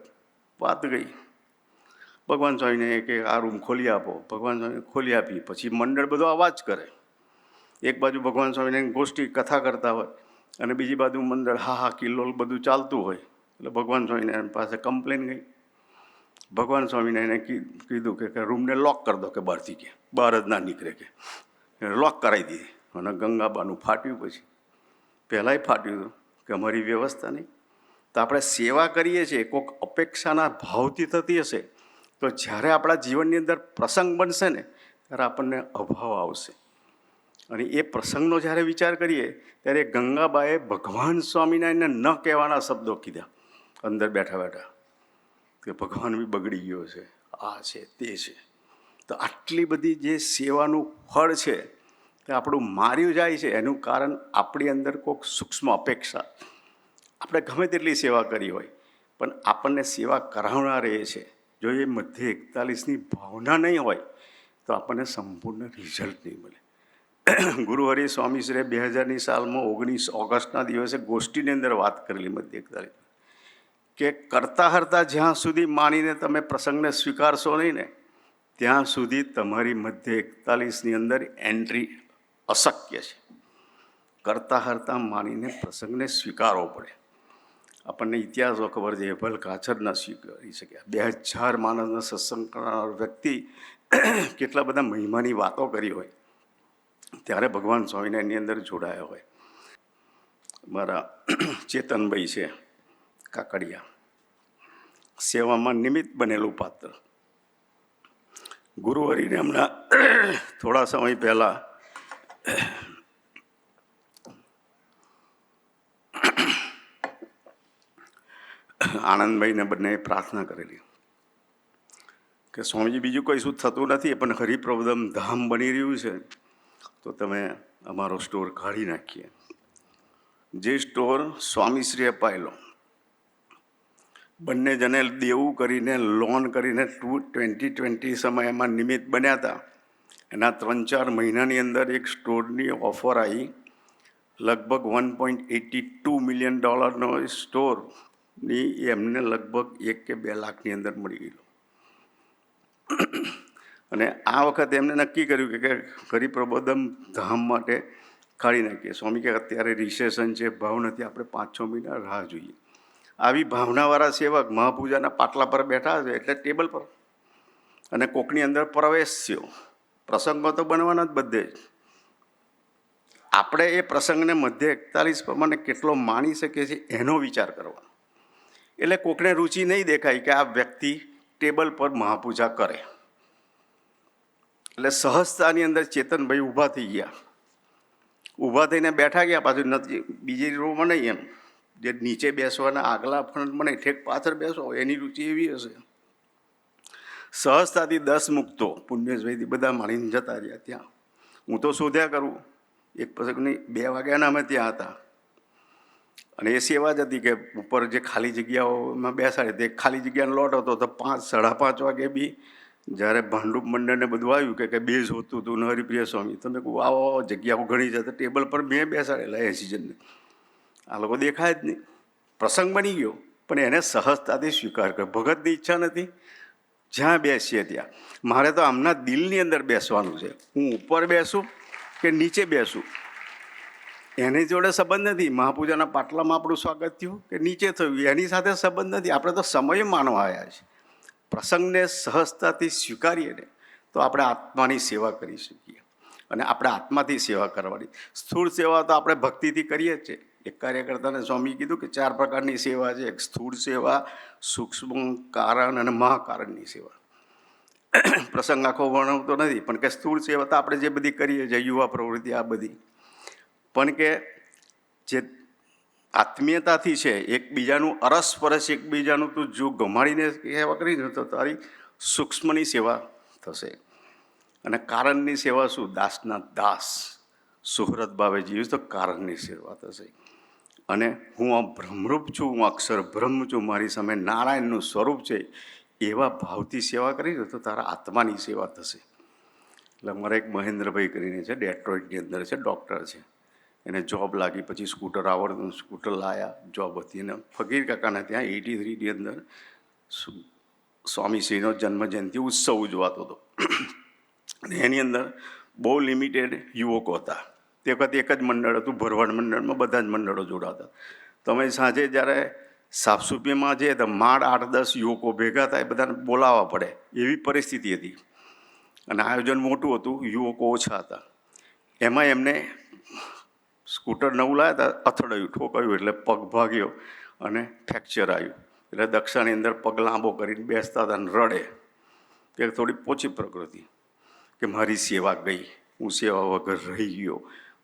વાત ગઈ. ભગવાન સ્વામીને કે આ રૂમ ખોલી આપો, ભગવાન સ્વામી ખોલી આપી. પછી મંડળ બધો અવાજ કરે, એક બાજુ ભગવાન સ્વામિનારાયણ ગોષ્ઠી કથા કરતા હોય અને બીજી બાજુ મંડળ હા હા કિલ્લોલ બધું ચાલતું હોય. એટલે ભગવાન સ્વામિનારાયણ પાસે કમ્પ્લેન ગઈ. ભગવાન સ્વામિનારાયણે કીધું કે રૂમને લોક કરી દો, કે બહારથી કે બહાર જ ના નીકળે, કે લોક કરાવી દીધી. અને ગંગાબાનું ફાટ્યું. પછી પહેલાંય ફાટ્યું હતું કે અમારી વ્યવસ્થા નહીં. તો આપણે સેવા કરીએ છીએ કોઈક અપેક્ષાના ભાવથી થતી હશે, તો જ્યારે આપણા જીવનની અંદર પ્રસંગ બનશે ને ત્યારે આપણને અભાવ આવશે. અને એ પ્રસંગનો જ્યારે વિચાર કરીએ ત્યારે ગંગાબાએ ભગવાન સ્વામિનારાયણને ન કહેવાના શબ્દો કીધા અંદર બેઠા બેઠા, કે ભગવાન બી બગડી ગયો છે, આ છે તે છે. તો આટલી બધી જે સેવાનું ફળ છે તે આપણું માર્યું જાય છે, એનું કારણ આપણી અંદર કોઈક સૂક્ષ્મ અપેક્ષા. આપણે ગમે તેટલી સેવા કરી હોય પણ આપણને સેવા કરાવનાર એ છે. જો એ મધ્ય 41ની ભાવના નહીં હોય તો આપણને સંપૂર્ણ રિઝલ્ટ નહીં મળે. ગુરુહરિ સ્વામીશ્રીએ 2000ની સાલમાં 19 ઓગસ્ટના દિવસે ગોષ્ઠીની અંદર વાત કરેલી મધ્ય 41, કે કરતા હરતા જ્યાં સુધી માનીને તમે પ્રસંગને સ્વીકારશો નહીં ને ત્યાં સુધી તમારી મધ્ય 41ની અંદર એન્ટ્રી અશક્ય છે. કરતા હરતા માનીને પ્રસંગને સ્વીકારવો પડે. આપણને ઇતિહાસો ખબર છે, ભલ કાછર ન સ્વીકારી શક્યા. 2000 માણસનો સત્સંગ કરનાર વ્યક્તિ કેટલા બધા મહિમાની વાતો કરી હોય ત્યારે ભગવાન સ્વામિનારાયણની અંદર જોડાયા હોય. મારા ચેતનભાઈ છે કાકડિયા, સેવામાં નિમિત્ત બનેલું પાત્ર. ગુરુહરિને હમણાં થોડા સમય પહેલાં આનંદભાઈને બંને પ્રાર્થના કરેલી કે સ્વામીજી બીજું કંઈ શું થતું નથી પણ હરિપ્રબોધમ ધામ બની રહ્યું છે, તો તમે અમારો સ્ટોર કાઢી નાખીએ. જે સ્ટોર સ્વામીશ્રીએ અપાયેલો, બંને જણે દેવું કરીને લોન કરીને 2020 સમયમાં નિમિત્ત બન્યા હતા. એના 3-4 મહિનાની અંદર એક સ્ટોરની ઓફર આવી, લગભગ $1.82 મિલિયન સ્ટોરની એમને લગભગ 1 કે 2 લાખની અંદર મળી ગયેલો. અને આ વખતે એમને નક્કી કર્યું કે હરિપ્રબોધમ ધામ માટે કાઢી નાખીએ. સ્વામી કે અત્યારે રિસેશન છે, ભાવ નથી, આપણે 5-6 મહિના રાહ જોઈએ. આવી ભાવનાવાળા સેવક મહાપૂજાના પાટલા પર બેઠા છે એટલે ટેબલ પર, અને કોકની અંદર પ્રવેશ થયો. પ્રસંગો તો બનવાના જ બધે જ. આપણે એ પ્રસંગને મધ્ય 41 પ્રમાણે કેટલો માણી શકીએ છીએ એનો વિચાર કરવાનો. એટલે કોકને રુચિ નહીં દેખાય કે આ વ્યક્તિ ટેબલ પર મહાપૂજા કરે. એટલે સહજતાની અંદર ચેતનભાઈ ઊભા થઈ ગયા. ઊભા થઈને બેઠા ગયા, પાછું નથી બીજી રોમાં નહીં, એમ જે નીચે બેસવાના આગલા ફ્રન્ટમાં નહીં, ઠેક પાછળ બેસો, એની રુચિ એવી હશે. સહજતાથી 10 મૂકતો પુણ્યેશભાઈથી બધા માણીને જતા રહ્યા. ત્યાં હું તો શોધ્યા કરું, એક પ્રસંગની 2 વાગ્યાના અમે ત્યાં હતા. અને એ સેવા જ હતી કે ઉપર જે ખાલી જગ્યાઓમાં બેસાડે, તે ખાલી જગ્યાનો લોટ હતો તો 5-5:30 વાગે બી જ્યારે ભાંડુપ મંડળને બધું આવ્યું કે બેઝ હોતું હતું ને હરિપ્રિય સ્વામી, તમે કહું આવો જગ્યાઓ ઘણી જતા, ટેબલ પર મેં બેસાડેલા 80 જણને. આ લોકો દેખાય જ નહીં. પ્રસંગ બની ગયો પણ એને સહજતાથી સ્વીકાર કર્યો. ભગતની ઈચ્છા નથી જ્યાં બેસીએ ત્યાં. મારે તો આમના દિલની અંદર બેસવાનું છે. હું ઉપર બેસું કે નીચે બેસું એની જોડે સંબંધ નથી. મહાપૂજાના પાટલામાં આપણું સ્વાગત થયું કે નીચે થયું એની સાથે સંબંધ નથી. આપણે તો સમય માનવા આવ્યા છે. પ્રસંગને સહજતાથી સ્વીકારીએ ને તો આપણે આત્માની સેવા કરી શકીએ. અને આપણે આત્માથી સેવા કરવાની. સ્થૂળ સેવા તો આપણે ભક્તિથી કરીએ જ છે. એક કાર્યકર્તાને સ્વામી કીધું કે 4 પ્રકારની સેવા છે. એક સ્થૂળ સેવા, સૂક્ષ્મ કારણ અને મહાકારણની સેવા. પ્રસંગ આખો વર્ણવતો નથી પણ કે સ્થૂળ સેવા તો આપણે જે બધી કરીએ છીએ, યુવા પ્રવૃત્તિ આ બધી, પણ કે જે આત્મીયતાથી છે, એકબીજાનું અરસપરસ એકબીજાનું તું જો ગમાડીને સેવા કરીને તો તારી સૂક્ષ્મની સેવા થશે. અને કારણની સેવા શું? દાસના દાસ સુહૃદ ભાવે જીવીશ તો કારણની સેવા થશે. અને હું આ બ્રહ્મરૂપ છું, હું અક્ષર બ્રહ્મ છું, મારી સામે નારાયણનું સ્વરૂપ છે, એવા ભાવથી સેવા કરીને તો તારા આત્માની સેવા થશે. એટલે અમારા એક મહેન્દ્રભાઈ કરીને છે, ડેટ્રોઇટની અંદર છે, ડૉક્ટર છે. એને જોબ લાગી, પછી સ્કૂટર આવડતું સ્કૂટર લાયા, જોબ હતી. અને ફકીર કાકાને ત્યાં 83ની અંદર સ્વામીશ્રીનો જન્મજયંતિ ઉત્સવ ઉજવાતો હતો. અને એની અંદર બહુ લિમિટેડ યુવકો હતા. તે વખતે એક જ મંડળ હતું, ભરવાડ મંડળમાં બધા જ મંડળો જોડાતા. તમે સાંજે જ્યારે સાફસૂફીમાં જઈએ તો માંડ 8-10 યુવકો ભેગા થાય, બધાને બોલાવવા પડે એવી પરિસ્થિતિ હતી. અને આયોજન મોટું હતું, યુવકો ઓછા હતા. એમાં એમને સ્કૂટર નવું લાવ્યા હતા, અથડાયું, ઠોકાયું એટલે પગ ભાગ્યો અને ફ્રેક્ચર આવ્યું. એટલે દક્ષાની અંદર પગ લાંબો કરીને બેસતા હતા અને રડે. તે થોડી પોચી પ્રકૃતિ. કે મારી સેવા ગઈ, હું સેવા વગર રહી ગયો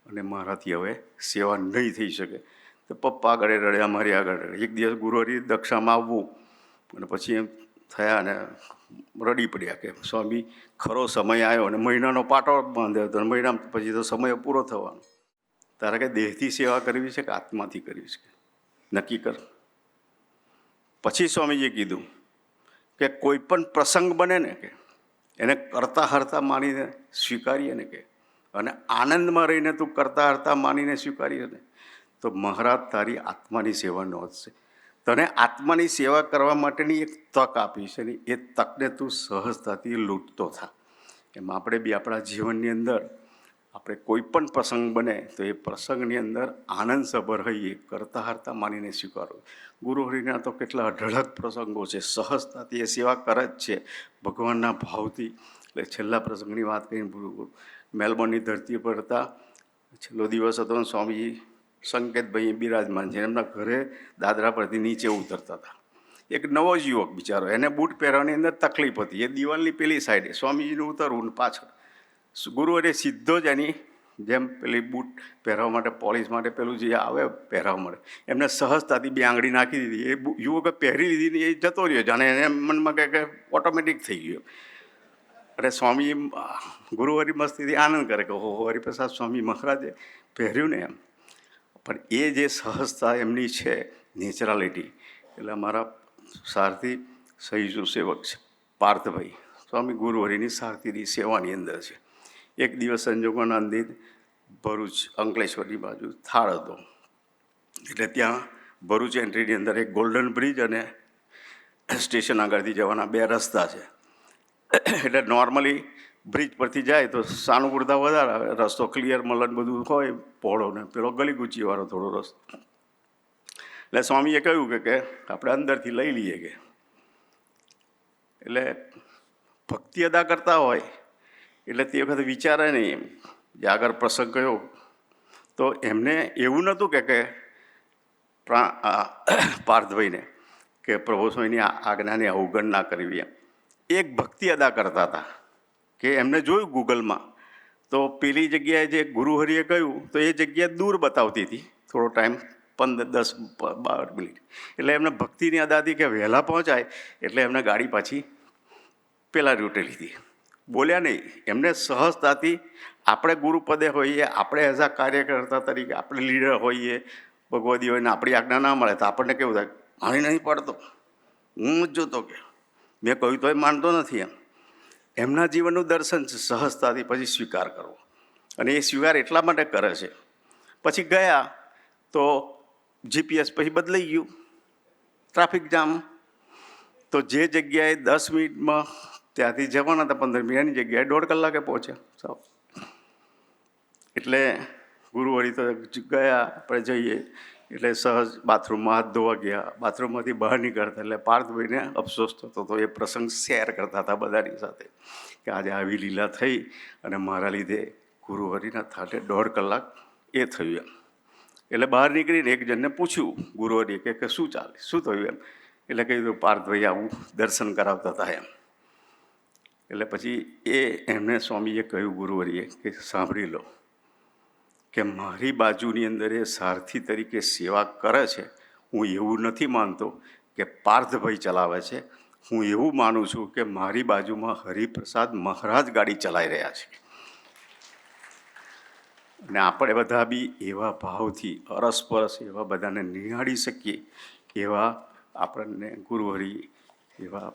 અને મારાથી હવે સેવા નહીં થઈ શકે. તો પપ્પા આગળ રડ્યા, મારી આગળ રડ્યા. એક દિવસ ગુરુહરિ દક્ષામાં આવવું અને પછી એમ થયા અને રડી પડ્યા કે સ્વામી ખરો સમય આવ્યો અને મહિનાનો પાટો બાંધ્યો હતો, મહિના પછી તો સમય પૂરો થવાનો. તારે કે દેહથી સેવા કરવી છે કે આત્માથી કરવી છે, નક્કી કર. પછી સ્વામીજીએ કીધું કે કોઈ પણ પ્રસંગ બને ને કે એને કરતા હરતા માનીને સ્વીકારીએ ને કે, અને આનંદમાં રહીને તું કરતા હરતા માનીને સ્વીકારીએ ને, તો મહારાજ તારી આત્માની સેવા નોંધશે. તને આત્માની સેવા કરવા માટેની એક તક આપી છે ને, એ તકને તું સહજતાથી લૂંટતો થા. એમ આપણે બી આપણા જીવનની અંદર આપણે કોઈ પણ પ્રસંગ બને તો એ પ્રસંગની અંદર આનંદસભર રહીએ, કરતા હરતા માનીને સ્વીકારો. ગુરુહરિના તો કેટલા અઢળક પ્રસંગો છે, સહજતાથી એ સેવા કરે જ છે, ભગવાનના ભાવથી. એટલે છેલ્લા પ્રસંગની વાત કરીને પૂરું. મેલબોર્નની ધરતી પર હતા, છેલ્લો દિવસ હતો અને સ્વામીજી સંકેતભાઈ બિરાજમાન છે. એમના ઘરે દાદરા પરથી નીચે ઉતરતા હતા. એક નવો જ યુવક બિચારો, એને બૂટ પહેરવાની અંદર તકલીફ હતી. એ દિવાલની પેલી સાઈડે સ્વામીજીનું ઉતરવું ને પાછળ. ગુરુએ સીધો જ એની જેમ પેલી બૂટ પહેરવા માટે, પોલિશ માટે પેલું જે આવે પહેરવા માટે, એમને સહજતાથી બે આંગળી નાખી દીધી. એ યુવકે પહેરી લીધી ને એ જતો રહ્યો, જાણે એને મનમાં કે ઓટોમેટિક થઈ ગયો. અને સ્વામી ગુરુહરિ મસ્તીથી આનંદ કરે કે ઓહો હરિપ્રસાદ સ્વામી મહારાજે પહેર્યું ને એમ. પણ એ જે સહજતા એમની છે, નેચરાલિટી. એટલે અમારા સારથી સહીજુ સેવક છે પાર્થભાઈ, સ્વામી ગુરુહરિની સારથીની સેવાની અંદર છે. એક દિવસ સંજોગોના અંદિત ભરૂચ અંકલેશ્વરની બાજુ થાળ હતો. એટલે ત્યાં ભરૂચ એન્ટ્રીની અંદર એક ગોલ્ડન બ્રિજ અને સ્ટેશન આગળથી જવાના બે રસ્તા છે. એટલે નોર્મલી બ્રિજ પરથી જાય તો સાનુકૂળતા વધારે આવે, રસ્તો ક્લિયર મલન બધું હોય પહોળો, ને પેલો ગલી ગુચીવાળો થોડો રસ્તો. એટલે સ્વામીએ કહ્યું કે આપણે અંદરથી લઈ લઈએ કે. એટલે ભક્તિ અદા કરતા હોય એટલે તે વખતે વિચારે નહીં. એમ જે આગળ પ્રસંગ કયો તો એમને એવું નહોતું કે પાર્થભાઈને કે પ્રભુ સ્વામીની આજ્ઞાની અવગણના કરવી. એમ એક ભક્તિ અદા કરતા હતા કે એમને જોયું ગૂગલમાં તો પેલી જગ્યાએ જે ગુરુહરિએ કહ્યું તો એ જગ્યા દૂર બતાવતી હતી, થોડો ટાઈમ 10-12 મિનિટ. એટલે એમને ભક્તિની અદાથી કે વહેલા પહોંચાય એટલે એમને ગાડી પાછી પેલા રૂટે લીધી. બોલ્યા નહીં, એમને સહજતાથી. આપણે ગુરુપદે હોઈએ, આપણે એઝ અ કાર્યકર્તા તરીકે આપણે લીડર હોઈએ, ભગવદી હોય ને આપણી આજ્ઞા ના મળે તો આપણને કેવું થાય, મારી નહીં પડતો, હું જ જોતો કે મેં કહ્યું તો એ માનતો નથી. એમ એમના જીવનનું દર્શન છે સહજતાથી પછી સ્વીકાર કરવો. અને એ સ્વીકાર એટલા માટે કરે છે. પછી ગયા તો જીપીએસ પછી બદલાઈ ગયું, ટ્રાફિક જામ. તો જે જગ્યાએ 10 મિનિટમાં ત્યાંથી જવાના હતા 15 મિનિટની જગ્યાએ 1.5 કલાકે પહોંચ્યા સાવ. એટલે ગુરુહરિ તો ગયા, આપણે જઈએ એટલે સહજ બાથરૂમમાં હાથ ધોવા ગયા, બાથરૂમમાંથી બહાર નીકળતા એટલે પાર્થભાઈને અફસોસ થતો હતો. એ પ્રસંગ શેર કરતા હતા બધાની સાથે કે આજે આવી લીલા થઈ અને મારા લીધે ગુરુહરિના થાટે 1.5 કલાક એ થયું. એમ એટલે બહાર નીકળીને એક જણને પૂછ્યું ગુરુહરિએ કે શું ચાલે, શું થયું એમ. એટલે કહ્યું પાર્થભાઈ આવું દર્શન કરાવતા હતા એમ. એટલે પછી એમને સ્વામીએ કહ્યું ગુરુહરિએ કે સાંભળી લો કે મારી બાજુની અંદર એ સારથી તરીકે સેવા કરે છે. હું એવું નથી માનતો કે પાર્થભાઈ ચલાવે છે, હું એવું માનું છું કે મારી બાજુમાં હરિપ્રસાદ મહારાજ ગાડી ચલાવી રહ્યા છે. અને આપણે બધા બી એવા ભાવથી અરસપરસ એવા બધાને નિહાળી શકીએ એવા આપણને ગુરુહરિ એવા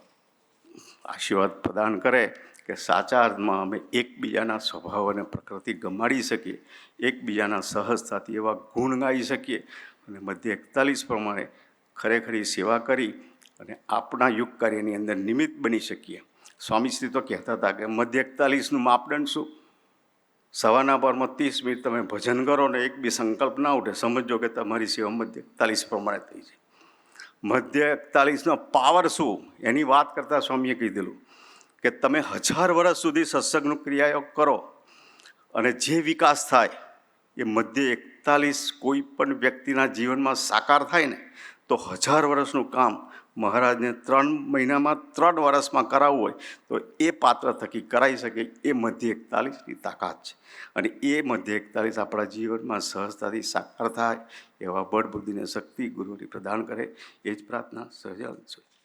આશીર્વાદ પ્રદાન કરે કે સાચા અર્થમાં અમે એકબીજાના સ્વભાવ અને પ્રકૃતિ ગમાડી શકીએ, એકબીજાના સહજતાથી એવા ગુણ ગાઈ શકીએ અને મધ્ય 41 પ્રમાણે ખરેખરી સેવા કરી અને આપણા યુગ કાર્યની અંદર નિમિત્ત બની શકીએ. સ્વામીશ્રી તો કહેતા હતા કે મધ્ય 41નું માપદંડ શું? સવારના પરમાં 30 મિનિટ તમે ભજન કરો ને એક બી સંકલ્પ ના ઉઠે, સમજો કે તમારી સેવા મધ્ય 41 પ્રમાણે થઈ છે. મધ્ય 41નો પાવર શું એની વાત કરતાં સ્વામીએ કીધેલું કે તમે 1000 વર્ષ સુધી સત્સંગનું ક્રિયાયોગ કરો અને જે વિકાસ થાય એ મધ્ય 41 કોઈ પણ વ્યક્તિના જીવનમાં સાકાર થાય ને તો 1000 વર્ષનું કામ મહારાજને 3 મહિનામાં 3 વર્ષમાં કરાવવું હોય તો એ પાત્ર થકી કરાવી શકે એ મધ્ય 41ની તાકાત છે. અને એ મધ્ય 41 આપણા જીવનમાં સહજતાથી સાકાર થાય એવા બળ બુદ્ધિને શક્તિ ગુરુની પ્રદાન કરે એ જ પ્રાર્થના સહજાનંદ સ્વામી.